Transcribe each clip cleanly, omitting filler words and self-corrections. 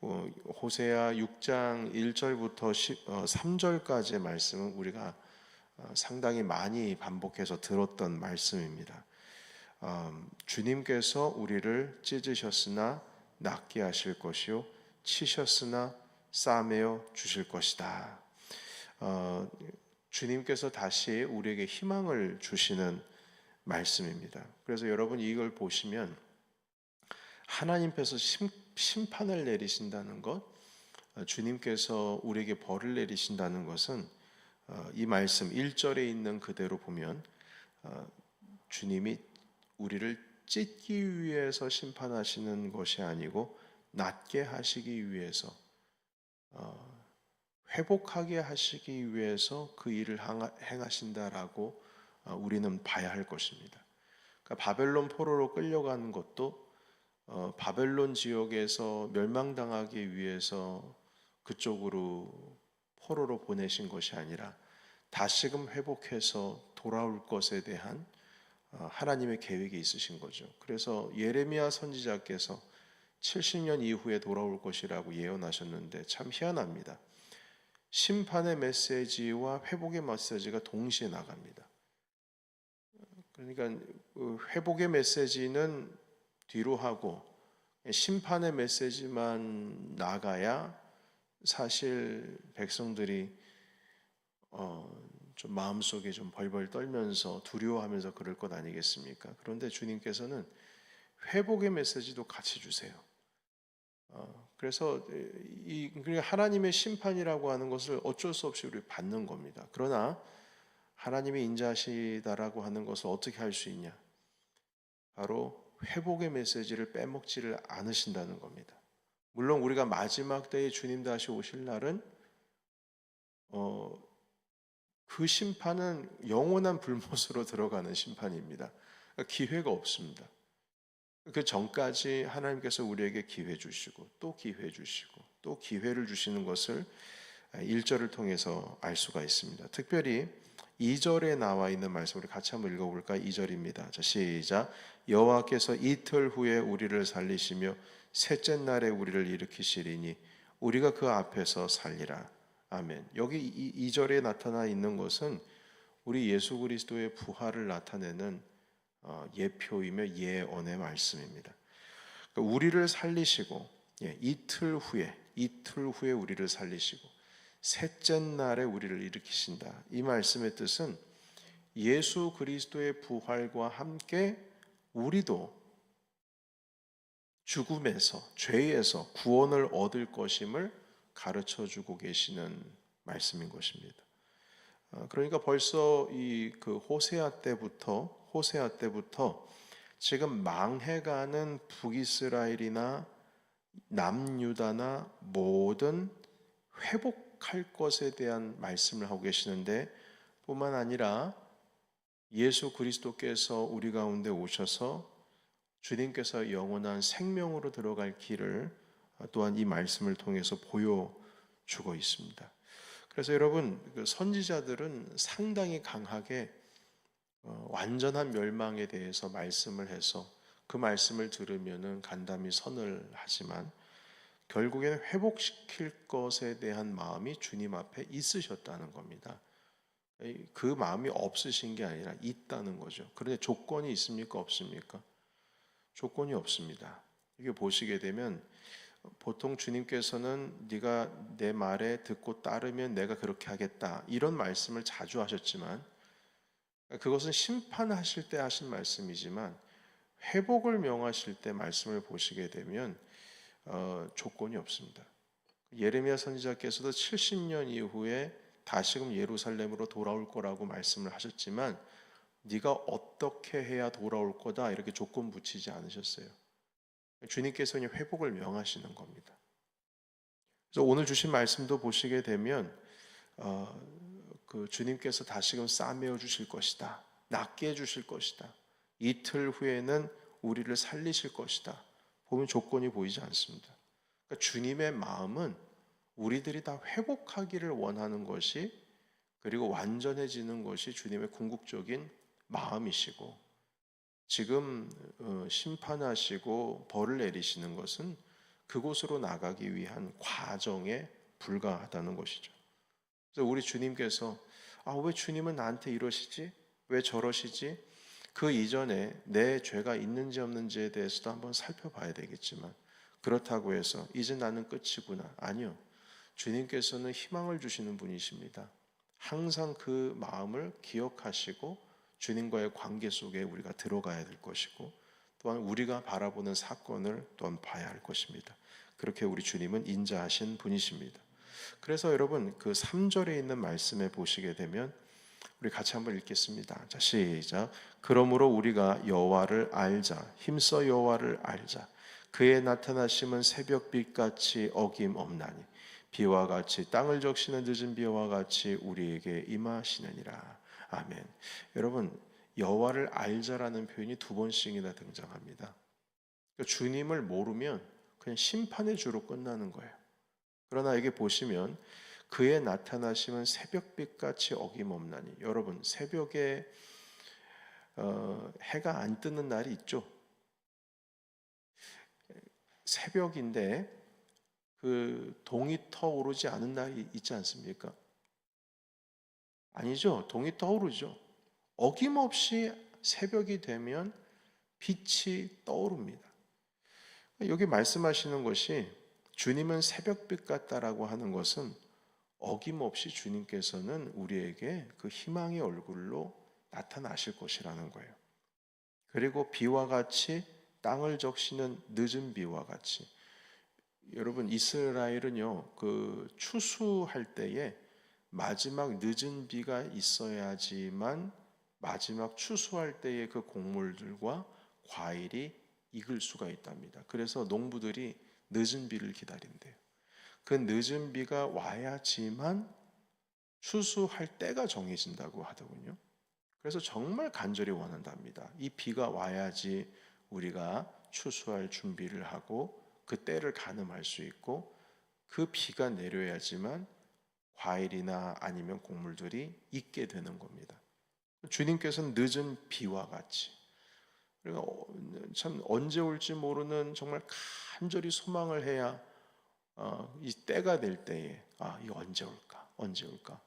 호세아 6장 1절부터 3절까지의 말씀은 우리가 상당히 많이 반복해서 들었던 말씀입니다. 주님께서 우리를 찢으셨으나 낫게 하실 것이요 치셨으나 싸매어 주실 것이다. 주님께서 다시 우리에게 희망을 주시는 말씀입니다. 그래서 여러분 이걸 보시면 하나님께서 심판을 내리신다는 것, 주님께서 우리에게 벌을 내리신다는 것은 이 말씀 1절에 있는 그대로 보면 주님이 우리를 찢기 위해서 심판하시는 것이 아니고 낫게 하시기 위해서, 회복하게 하시기 위해서 그 일을 행하신다라고 우리는 봐야 할 것입니다. 그러니까 바벨론 포로로 끌려가는 것도 바벨론 지역에서 멸망당하기 위해서 그쪽으로 포로로 보내신 것이 아니라 다시금 회복해서 돌아올 것에 대한 하나님의 계획이 있으신 거죠. 그래서 예레미야 선지자께서 70년 이후에 돌아올 것이라고 예언하셨는데 참 희한합니다. 심판의 메시지와 회복의 메시지가 동시에 나갑니다. 그러니까 회복의 메시지는 뒤로 하고 심판의 메시지만 나가야 사실 백성들이 좀 마음속에 좀 벌벌 떨면서 두려워하면서 그럴 것 아니겠습니까? 그런데 주님께서는 회복의 메시지도 같이 주세요. 그래서 그러니까 하나님의 심판이라고 하는 것을 어쩔 수 없이 우리 받는 겁니다. 그러나 하나님이 인자하시다라고 하는 것을 어떻게 할 수 있냐? 바로 회복의 메시지를 빼먹지를 않으신다는 겁니다. 물론 우리가 마지막 때에 주님 다시 오실 날은 그 심판은 영원한 불못으로 들어가는 심판입니다. 기회가 없습니다. 그 전까지 하나님께서 우리에게 기회 주시고 또 기회 주시고 또 기회를 주시는 것을 1절을 통해서 알 수가 있습니다. 특별히 2절에 나와 있는 말씀 우리 같이 한번 읽어볼까? 2절입니다. 자, 시작. 여호와께서 이틀 후에 우리를 살리시며 셋째 날에 우리를 일으키시리니 우리가 그 앞에서 살리라. 아멘. 여기 2절에 나타나 있는 것은 우리 예수 그리스도의 부활을 나타내는 예표이며 예언의 말씀입니다. 그러니까 우리를 살리시고 이틀 후에 우리를 살리시고 셋째 날에 우리를 일으키신다. 이 말씀의 뜻은 예수 그리스도의 부활과 함께 우리도 죽음에서 죄에서 구원을 얻을 것임을 가르쳐 주고 계시는 말씀인 것입니다. 그러니까 벌써 그 호세아 때부터 지금 망해가는 북이스라엘이나 남유다나 모든 회복할 것에 대한 말씀을 하고 계시는데, 뿐만 아니라 예수 그리스도께서 우리 가운데 오셔서 주님께서 영원한 생명으로 들어갈 길을 또한 이 말씀을 통해서 보여주고 있습니다. 그래서 여러분, 그 선지자들은 상당히 강하게 완전한 멸망에 대해서 말씀을 해서 그 말씀을 들으면은 간담이 선을 하지만 결국에는 회복시킬 것에 대한 마음이 주님 앞에 있으셨다는 겁니다. 그 마음이 없으신 게 아니라 있다는 거죠. 그런데 조건이 있습니까? 없습니까? 조건이 없습니다. 이게 보시게 되면 보통 주님께서는 네가 내 말에 듣고 따르면 내가 그렇게 하겠다 이런 말씀을 자주 하셨지만 그것은 심판하실 때 하신 말씀이지만 회복을 명하실 때 말씀을 보시게 되면 조건이 없습니다. 예레미야 선지자께서도 70년 이후에 다시금 예루살렘으로 돌아올 거라고 말씀을 하셨지만 네가 어떻게 해야 돌아올 거다 이렇게 조건 붙이지 않으셨어요. 주님께서는 회복을 명하시는 겁니다. 그래서 오늘 주신 말씀도 보시게 되면 그 주님께서 다시금 싸매어 주실 것이다, 낫게 해 주실 것이다, 이틀 후에는 우리를 살리실 것이다 보면 조건이 보이지 않습니다. 그러니까 주님의 마음은 우리들이 다 회복하기를 원하는 것이, 그리고 완전해지는 것이 주님의 궁극적인 마음이시고, 지금 심판하시고 벌을 내리시는 것은 그곳으로 나가기 위한 과정에 불과하다는 것이죠. 그래서 우리 주님께서 왜 주님은 나한테 이러시지? 왜 저러시지? 그 이전에 내 죄가 있는지 없는지에 대해서도 한번 살펴봐야 되겠지만, 그렇다고 해서 이제 나는 끝이구나. 아니요. 주님께서는 희망을 주시는 분이십니다. 항상 그 마음을 기억하시고 주님과의 관계 속에 우리가 들어가야 될 것이고, 또한 우리가 바라보는 사건을 또한 봐야 할 것입니다. 그렇게 우리 주님은 인자하신 분이십니다. 그래서 여러분 그 3절에 있는 말씀에 보시게 되면 우리 같이 한번 읽겠습니다. 자, 시작. 그러므로 우리가 여호와를 알자. 힘써 여호와를 알자. 그의 나타나심은 새벽빛같이 어김없나니 비와 같이 땅을 적시는 늦은 비와 같이 우리에게 임하시느니라. 아멘. 여러분, 여호와를 알자라는 표현이 2번씩이나 등장합니다. 그러니까 주님을 모르면 그냥 심판의 주로 끝나는 거예요. 그러나 여기 보시면 그의 나타나심은 새벽빛같이 어김없나니, 여러분 새벽에 해가 안 뜨는 날이 있죠. 새벽인데 그 동이 터오르지 않은 날이 있지 않습니까? 아니죠. 동이 떠오르죠. 어김없이 새벽이 되면 빛이 떠오릅니다. 여기 말씀하시는 것이 주님은 새벽빛 같다라고 하는 것은 어김없이 주님께서는 우리에게 그 희망의 얼굴로 나타나실 것이라는 거예요. 그리고 비와 같이 땅을 적시는 늦은 비와 같이, 여러분 이스라엘은요 그 추수할 때에 마지막 늦은 비가 있어야지만 마지막 추수할 때의 그 곡물들과 과일이 익을 수가 있답니다. 그래서 농부들이 늦은 비를 기다린대요. 그 늦은 비가 와야지만 추수할 때가 정해진다고 하더군요. 그래서 정말 간절히 원한답니다. 이 비가 와야지 우리가 추수할 준비를 하고 그 때를 가늠할 수 있고, 그 비가 내려야지만 과일이나 아니면 곡물들이 익게 되는 겁니다. 주님께서는 늦은 비와 같이, 그러니까 참 언제 올지 모르는 정말 간절히 소망을 해야 이 때가 될 때에 이거 언제 올까 언제 올까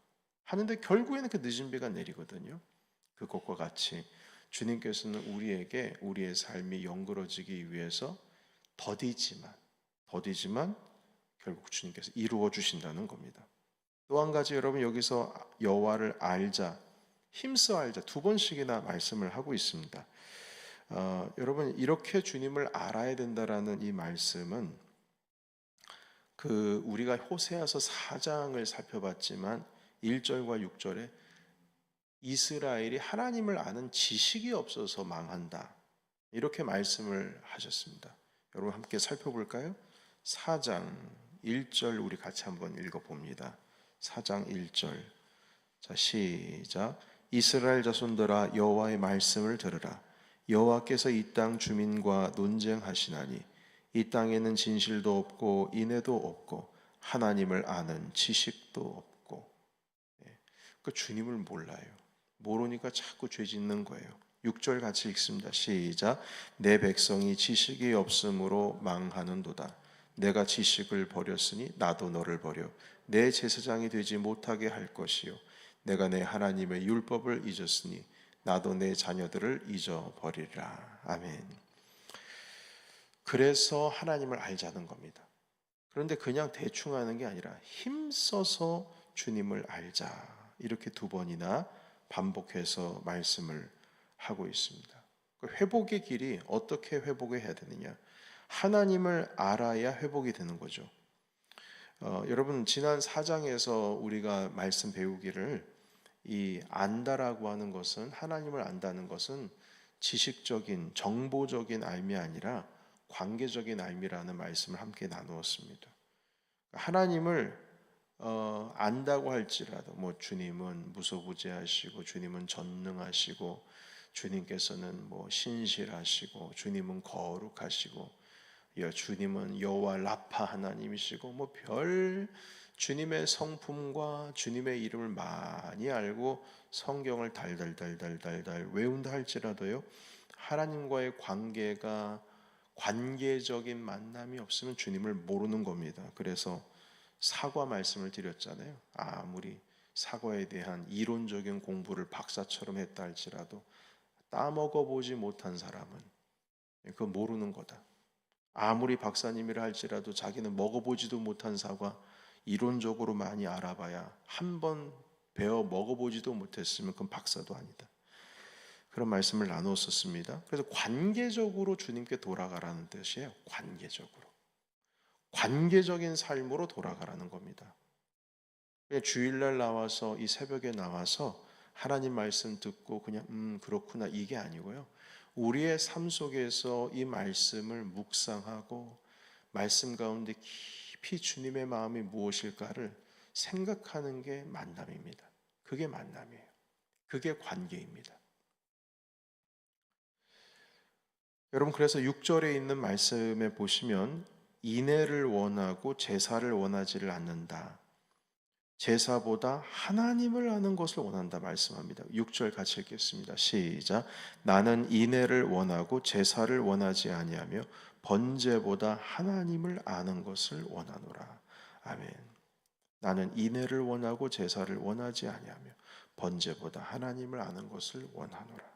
하는데 결국에는 그 늦은 비가 내리거든요. 그것과 같이 주님께서는 우리에게 우리의 삶이 영그러지기 위해서 더디지만 결국 주님께서 이루어 주신다는 겁니다. 또 한 가지, 여러분 여기서 여호와를 알자, 힘써 알자 2번씩이나 말씀을 하고 있습니다. 여러분 이렇게 주님을 알아야 된다라는 이 말씀은 우리가 호세아서 4장을 살펴봤지만 1절과 6절에 이스라엘이 하나님을 아는 지식이 없어서 망한다, 이렇게 말씀을 하셨습니다. 여러분 함께 살펴볼까요? 4장 1절 우리 같이 한번 읽어봅니다. 4장 1절. 자, 시작. 이스라엘 자손들아 여호와의 말씀을 들으라. 여호와께서 이 땅 주민과 논쟁하시나니 이 땅에는 진실도 없고 인애도 없고 하나님을 아는 지식도 없고. 그 주님을 몰라요. 모르니까 자꾸 죄 짓는 거예요. 6절 같이 읽습니다. 시작. 내 백성이 지식이 없으므로 망하는도다. 내가 지식을 버렸으니 나도 너를 버려 내 제사장이 되지 못하게 할 것이요 내가 내 하나님의 율법을 잊었으니 나도 내 자녀들을 잊어버리리라. 아멘. 그래서 하나님을 알자는 겁니다. 그런데 그냥 대충 하는 게 아니라 힘써서 주님을 알자, 이렇게 2번이나 반복해서 말씀을 하고 있습니다. 회복의 길이 어떻게 회복을 해야 되느냐? 하나님을 알아야 회복이 되는 거죠. 여러분 지난 4장에서 우리가 말씀 배우기를, 이 안다라고 하는 것은, 하나님을 안다는 것은 지식적인 정보적인 알미 아니라 관계적인 알미라는 말씀을 함께 나누었습니다. 하나님을 안다고 할지라도 뭐 주님은 무소부재하시고 주님은 전능하시고 주님께서는 뭐 신실하시고 주님은 거룩하시고 주님은 여호와 라파 하나님이시고 뭐 별 주님의 성품과 주님의 이름을 많이 알고 성경을 달달달달달달 외운다 할지라도요, 하나님과의 관계가 관계적인 만남이 없으면 주님을 모르는 겁니다. 그래서 사과 말씀을 드렸잖아요. 아무리 사과에 대한 이론적인 공부를 박사처럼 했다 할지라도 따먹어 보지 못한 사람은 그거 모르는 거다. 아무리 박사님이라 할지라도 자기는 먹어보지도 못한 사과 이론적으로 많이 알아봐야 한 번 배워 먹어보지도 못했으면 그건 박사도 아니다. 그런 말씀을 나눴었습니다. 그래서 관계적으로 주님께 돌아가라는 뜻이에요. 관계적으로. 관계적인 삶으로 돌아가라는 겁니다. 주일날 나와서 이 새벽에 나와서 하나님 말씀 듣고 그냥 그렇구나 이게 아니고요. 우리의 삶 속에서 이 말씀을 묵상하고 말씀 가운데 깊이 주님의 마음이 무엇일까를 생각하는 게 만남입니다. 그게 만남이에요. 그게 관계입니다. 여러분 그래서 6절에 있는 말씀에 보시면 인애를 원하고 제사를 원하지를 않는다. 제사보다 하나님을 아는 것을 원한다 말씀합니다. 6절 같이 읽겠습니다. 시작. 나는 인애를 원하고 제사를 원하지 아니하며 번제보다 하나님을 아는 것을 원하노라. 아멘. 나는 인애를 원하고 제사를 원하지 아니하며 번제보다 하나님을 아는 것을 원하노라.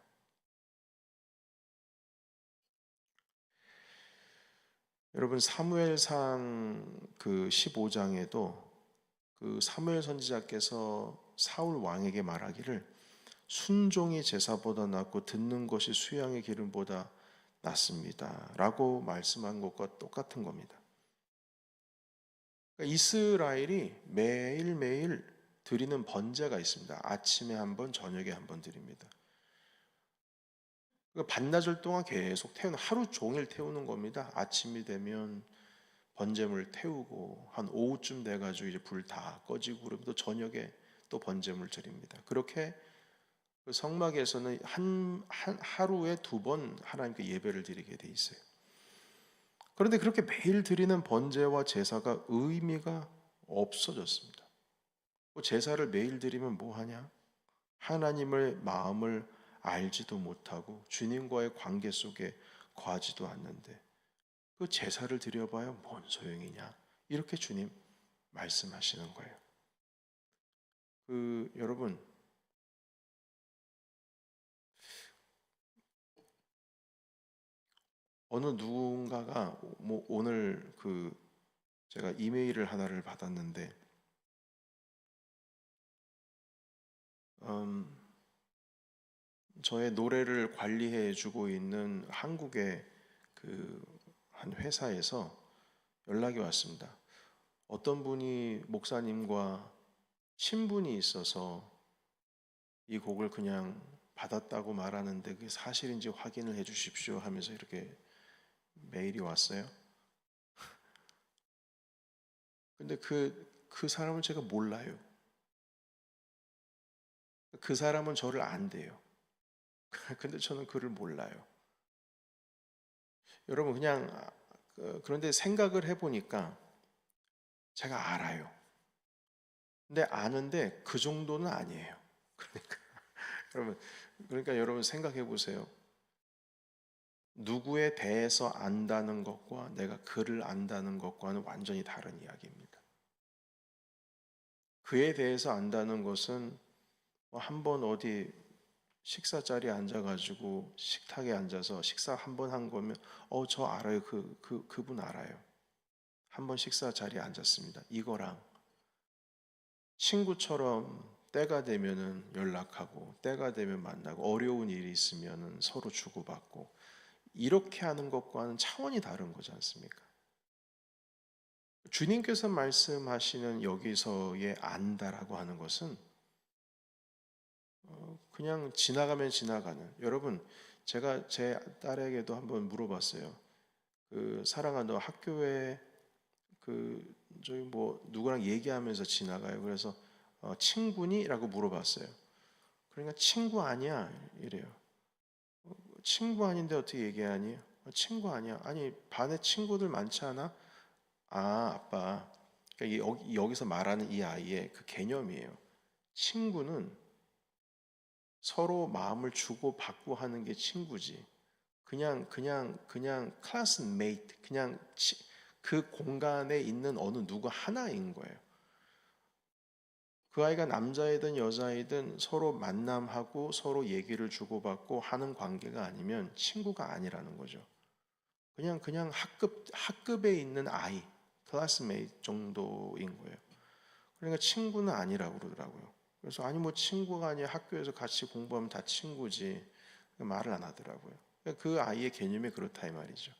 여러분 사무엘상 그 15장에도 그 사무엘 선지자께서 사울 왕에게 말하기를 순종이 제사보다 낫고 듣는 것이 수양의 기름보다 낫습니다 라고 말씀한 것과 똑같은 겁니다. 그러니까 이스라엘이 매일매일 드리는 번제가 있습니다. 아침에 한 번, 저녁에 한 번 드립니다. 그러니까 반나절 동안 계속 태우는, 하루 종일 태우는 겁니다. 아침이 되면 번제물 태우고 한 오후쯤 돼가지고 이제 불 다 꺼지고 그러면 또 저녁에 또 번제물 드립니다. 그렇게 그 성막에서는 하루에 2번 하나님께 예배를 드리게 돼 있어요. 그런데 그렇게 매일 드리는 번제와 제사가 의미가 없어졌습니다. 제사를 매일 드리면 뭐 하냐? 하나님의 마음을 알지도 못하고 주님과의 관계 속에 거하지도 않는데 그 제사를 드려봐야 뭔 소용이냐? 이렇게 주님 말씀하시는 거예요. 여러분 어느 누군가가 오늘 제가 이메일을 하나를 받았는데 저의 노래를 관리해주고 있는 한국의 한 회사에서 연락이 왔습니다. 어떤 분이 목사님과 친분이 있어서 이 곡을 그냥 받았다고 말하는데 그게 사실인지 확인을 해 주십시오 하면서 이렇게 메일이 왔어요. 근데 그 사람을 제가 몰라요. 그 사람은 저를 안 돼요. 근데 저는 그를 몰라요. 여러분 그런데 생각을 해보니까 제가 알아요. 근데 아는데 그 정도는 아니에요. 그러니까 여러분 생각해 보세요. 누구에 대해서 안다는 것과 내가 그를 안다는 것과는 완전히 다른 이야기입니다. 그에 대해서 안다는 것은 한번 어디 식사 자리에 앉아가지고 식탁에 앉아서 식사 한 번 한 거면 저 알아요. 그분 알아요. 한 번 식사 자리에 앉았습니다. 이거랑 친구처럼 때가 되면은 연락하고 때가 되면 만나고 어려운 일이 있으면은 서로 주고받고 이렇게 하는 것과는 차원이 다른 거지 않습니까? 주님께서 말씀하시는 여기서의 안다라고 하는 것은 그냥 지나가면 지나가는, 여러분 제가 제 딸에게도 한번 물어봤어요. 사랑아 너 학교에 저희 누구랑 얘기하면서 지나가요. 그래서 친구니? 라고 물어봤어요. 그러니까 친구 아니야 이래요. 친구 아닌데 어떻게 얘기하니? 친구 아니야. 아니 반에 친구들 많지 않아? 아빠. 그러니까 여기서 말하는 이 아이의 그 개념이에요. 친구는 서로 마음을 주고 받고 하는 게 친구지. 그냥 클래스메이트, 그 공간에 있는 어느 누구 하나인 거예요. 그 아이가 남자이든 여자이든 서로 만남하고 서로 얘기를 주고받고 하는 관계가 아니면 친구가 아니라는 거죠. 그냥 학급에 있는 아이, 클래스메이트 정도인 거예요. 그러니까 친구는 아니라고 그러더라고요. 그래서 아니 뭐 친구가 아니야, 학교에서 같이 공부하면 다 친구지, 말을 안 하더라고요. 그 아이의 개념이 그렇다 이 말이죠.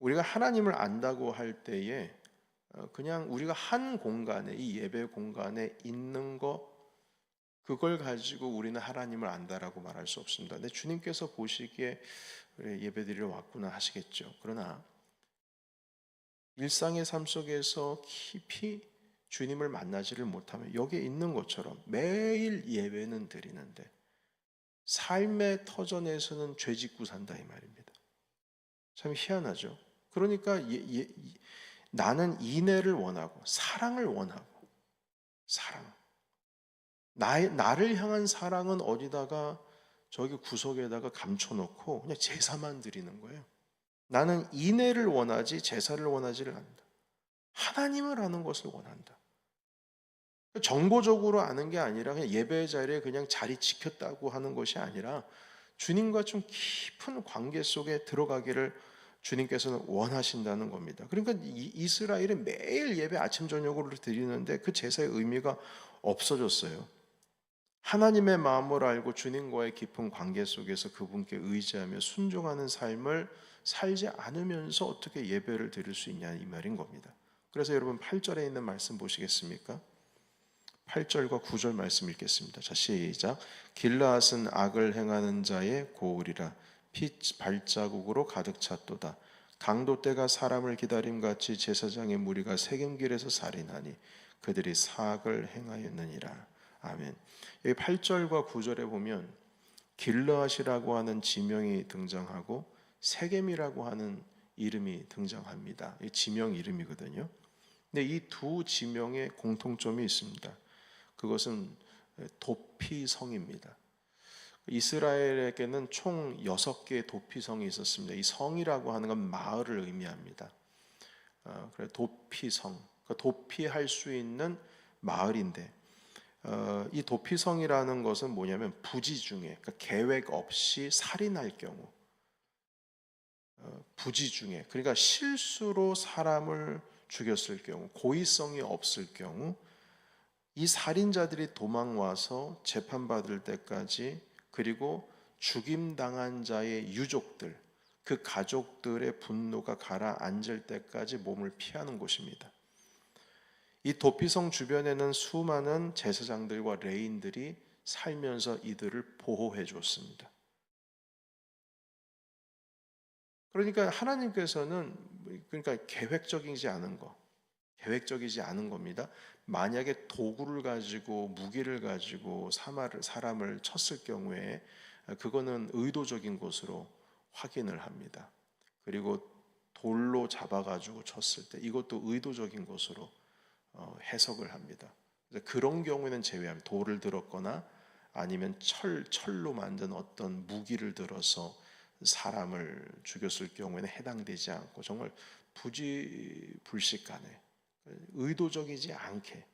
우리가 하나님을 안다고 할 때에 그냥 우리가 한 공간에, 이 예배 공간에 있는 거, 그걸 가지고 우리는 하나님을 안다라고 말할 수 없습니다. 근데 주님께서 보시기에 그래, 예배드리러 왔구나 하시겠죠. 그러나 일상의 삶 속에서 깊이 주님을 만나지를 못하면 여기에 있는 것처럼 매일 예배는 드리는데 삶의 터전에서는 죄 짓고 산다 이 말입니다. 참 희한하죠. 그러니까 나는 인애를 원하고 사랑을 원하고, 나를 향한 사랑은 어디다가 저기 구석에다가 감춰놓고 그냥 제사만 드리는 거예요. 나는 인애를 원하지 제사를 원하지를 않는다. 하나님을 아는 것을 원한다. 정보적으로 아는 게 아니라 그냥 예배 자리에 그냥 자리 지켰다고 하는 것이 아니라 주님과 좀 깊은 관계 속에 들어가기를 주님께서는 원하신다는 겁니다. 그러니까 이스라엘은 매일 예배 아침 저녁으로 드리는데 그 제사의 의미가 없어졌어요. 하나님의 마음을 알고 주님과의 깊은 관계 속에서 그분께 의지하며 순종하는 삶을 살지 않으면서 어떻게 예배를 드릴 수 있냐 이 말인 겁니다. 그래서 여러분 8절에 있는 말씀 보시겠습니까? 8절과 9절 말씀 읽겠습니다. 자, 시작. 길르앗은 악을 행하는 자의 고울이라 피 발자국으로 가득 찼도다. 강도 때가 사람을 기다림같이 제사장의 무리가 세겜길에서 살인하니 그들이 사악을 행하였느니라. 아멘. 여기 8절과 9절에 보면 길르앗이라고 하는 지명이 등장하고 세겜이라고 하는 이름이 등장합니다. 이 지명 이름이거든요. 근데 이 두 지명에 공통점이 있습니다. 그것은 도피성입니다. 이스라엘에게는 총 6개의 도피성이 있었습니다. 이 성이라고 하는 건 마을을 의미합니다. 그래 도피성, 도피할 수 있는 마을인데 이 도피성이라는 것은 뭐냐면 부지 중에, 그러니까 계획 없이 살인할 경우, 부지 중에, 그러니까 실수로 사람을 죽였을 경우, 고의성이 없을 경우 이 살인자들이 도망와서 재판받을 때까지, 그리고 죽임당한 자의 유족들, 그 가족들의 분노가 가라앉을 때까지 몸을 피하는 곳입니다. 이 도피성 주변에는 수많은 제사장들과 레인들이 살면서 이들을 보호해 줬습니다. 그러니까 하나님께서는 계획적이지 않은 겁니다. 만약에 도구를 가지고 무기를 가지고 사람을 쳤을 경우에 그거는 의도적인 것으로 확인을 합니다. 그리고 돌로 잡아가지고 쳤을 때 이것도 의도적인 것으로 해석을 합니다. 그런 경우에는 제외합니다. 돌을 들었거나 아니면 철로 만든 어떤 무기를 들어서 사람을 죽였을 경우에는 해당되지 않고 정말 부지불식간에 의도적이지 않게,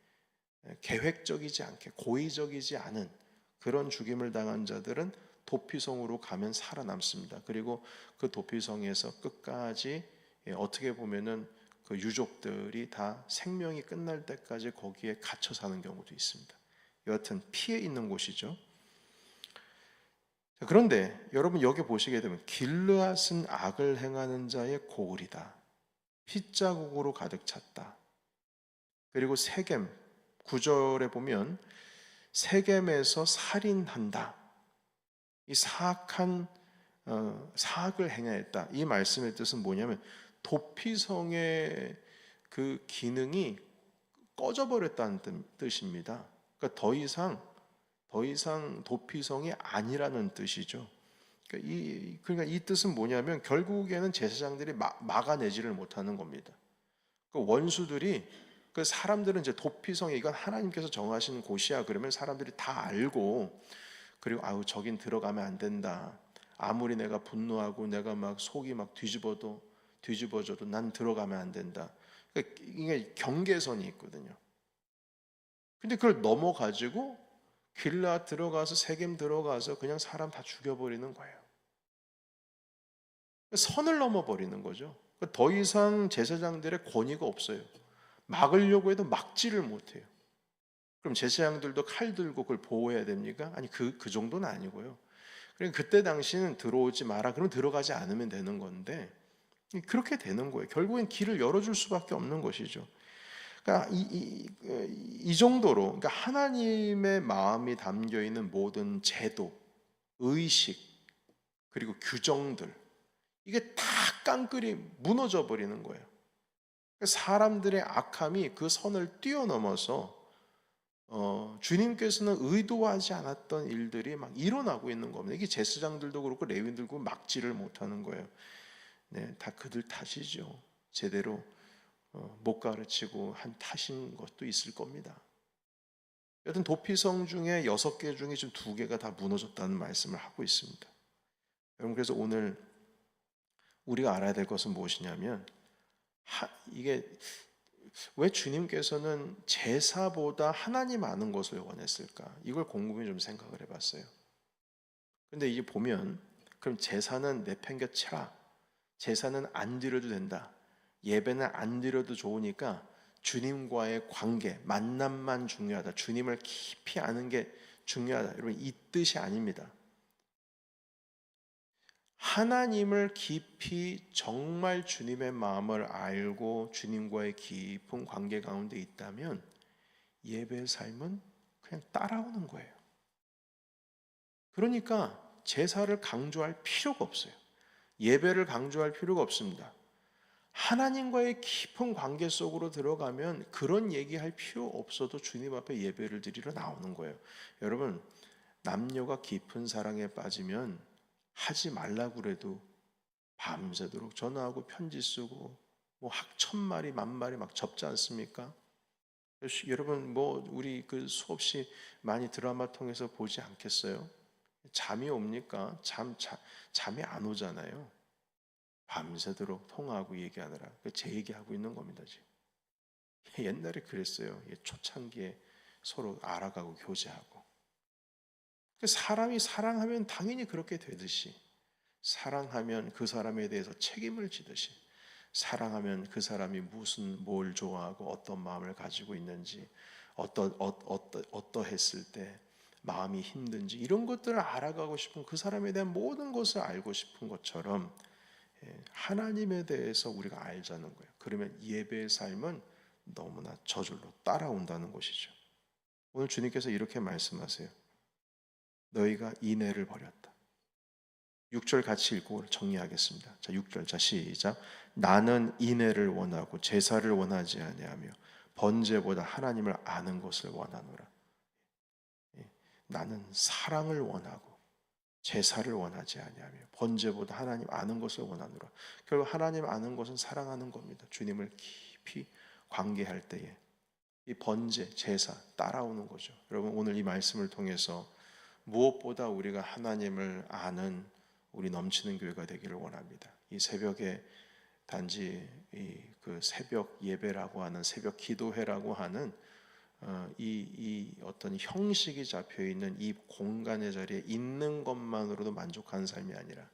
계획적이지 않게, 고의적이지 않은 그런 죽임을 당한 자들은 도피성으로 가면 살아남습니다. 그리고 그 도피성에서 끝까지 어떻게 보면은 그 유족들이 다 생명이 끝날 때까지 거기에 갇혀 사는 경우도 있습니다. 여하튼 피해 있는 곳이죠. 그런데 여러분 여기 보시게 되면 길르앗은 악을 행하는 자의 고울이다. 핏자국으로 가득 찼다. 그리고 세겜 9절에 보면 세겜에서 살인한다. 이 사악을 행하였다. 이 말씀의 뜻은 뭐냐면 도피성의 그 기능이 꺼져버렸다는 뜻입니다. 그러니까 더 이상 도피성이 아니라는 뜻이죠. 그러니까 이 뜻은 뭐냐면 결국에는 제사장들이 막아내지를 못하는 겁니다. 그 원수들이, 그 사람들은 이제 도피성에 이건 하나님께서 정하신 곳이야 그러면 사람들이 다 알고, 그리고 아우 저긴 들어가면 안 된다, 아무리 내가 분노하고 내가 막 속이 막 뒤집어져도 난 들어가면 안 된다. 그러니까 이게 경계선이 있거든요. 근데 그걸 넘어가지고 길라 들어가서 세겜 들어가서 그냥 사람 다 죽여버리는 거예요. 선을 넘어버리는 거죠. 더 이상 제사장들의 권위가 없어요. 막으려고 해도 막지를 못해요. 그럼 제사장들도 칼 들고 그걸 보호해야 됩니까? 아니 그 정도는 아니고요. 그러니까 그때 당시는 들어오지 마라. 그럼 들어가지 않으면 되는 건데 그렇게 되는 거예요. 결국엔 길을 열어줄 수밖에 없는 것이죠. 그러니까 이 정도로 그러니까 하나님의 마음이 담겨 있는 모든 제도, 의식 그리고 규정들 이게 다 깡그리 무너져 버리는 거예요. 사람들의 악함이 그 선을 뛰어넘어서 주님께서는 의도하지 않았던 일들이 막 일어나고 있는 겁니다. 이게 제사장들도 그렇고 레위인들도 막지를 못하는 거예요. 네, 다 그들 탓이죠. 제대로 못 가르치고 한 탓인 것도 있을 겁니다. 여튼 도피성 중에 6개 중에 지금 2개가 다 무너졌다는 말씀을 하고 있습니다. 여러분 그래서 오늘 우리가 알아야 될 것은 무엇이냐면 이게 왜 주님께서는 제사보다 하나님 아는 것을 원했을까? 이걸 곰곰이 좀 생각을 해봤어요. 근데 이게 보면 그럼 제사는 내팽개쳐라. 제사는 안 드려도 된다. 예배는 안 드려도 좋으니까 주님과의 관계, 만남만 중요하다. 주님을 깊이 아는 게 중요하다. 여러분 이 뜻이 아닙니다. 하나님을 깊이 정말 주님의 마음을 알고 주님과의 깊은 관계 가운데 있다면 예배의 삶은 그냥 따라오는 거예요. 그러니까 제사를 강조할 필요가 없어요. 예배를 강조할 필요가 없습니다. 하나님과의 깊은 관계 속으로 들어가면 그런 얘기할 필요 없어도 주님 앞에 예배를 드리러 나오는 거예요. 여러분 남녀가 깊은 사랑에 빠지면 하지 말라고 그래도 밤새도록 전화하고 편지 쓰고 뭐 학천마리 만마리 막 접지 않습니까? 여러분 뭐 우리 그 수없이 많이 드라마 통해서 보지 않겠어요? 잠이 옵니까? 잠이 안 오잖아요. 밤새도록 통화하고 얘기하느라 제 얘기하고 있는 겁니다 지금. 옛날에 그랬어요. 초창기에 서로 알아가고 교제하고. 사람이 사랑하면 당연히 그렇게 되듯이 사랑하면 그 사람에 대해서 책임을 지듯이 사랑하면 그 사람이 뭘 좋아하고 어떤 마음을 가지고 있는지 어떠했을 때 마음이 힘든지 이런 것들을 알아가고 싶은 그 사람에 대한 모든 것을 알고 싶은 것처럼 하나님에 대해서 우리가 알자는 거예요. 그러면 예배의 삶은 너무나 저절로 따라온다는 것이죠. 오늘 주님께서 이렇게 말씀하세요. 너희가 인애를 버렸다. 6절 같이 읽고 정리하겠습니다. 자, 6절. 자, 시작. 나는 인애를 원하고 제사를 원하지 아니하며 번제보다 하나님을 아는 것을 원하노라. 나는 사랑을 원하고 제사를 원하지 아니하며 번제보다 하나님 아는 것을 원하노라. 결국 하나님 아는 것은 사랑하는 겁니다. 주님을 깊이 관계할 때에 이 번제, 제사 따라오는 거죠. 여러분 오늘 이 말씀을 통해서 무엇보다 우리가 하나님을 아는 우리 넘치는 교회가 되기를 원합니다. 이 새벽에 단지 그 새벽 예배라고 하는 새벽 기도회라고 하는 이 어떤 형식이 잡혀 있는 이 공간의 자리에 있는 것만으로도 만족하는 삶이 아니라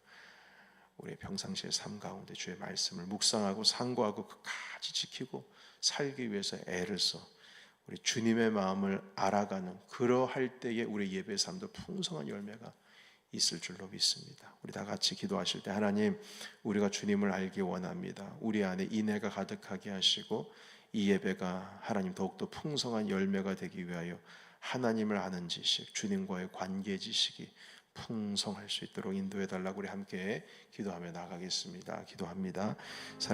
우리의 평상시의 삶 가운데 주의 말씀을 묵상하고 상고하고 끝까지 지키고 살기 위해서 애를 써 우리 주님의 마음을 알아가는 그러할 때에 우리 예배 삶도 풍성한 열매가 있을 줄로 믿습니다. 우리 다 같이 기도하실 때 하나님 우리가 주님을 알기 원합니다. 우리 안에 인애가 가득하게 하시고 이 예배가 하나님 더욱더 풍성한 열매가 되기 위하여 하나님을 아는 지식, 주님과의 관계 지식이 풍성할 수 있도록 인도해 달라고 우리 함께 기도하며 나가겠습니다. 기도합니다.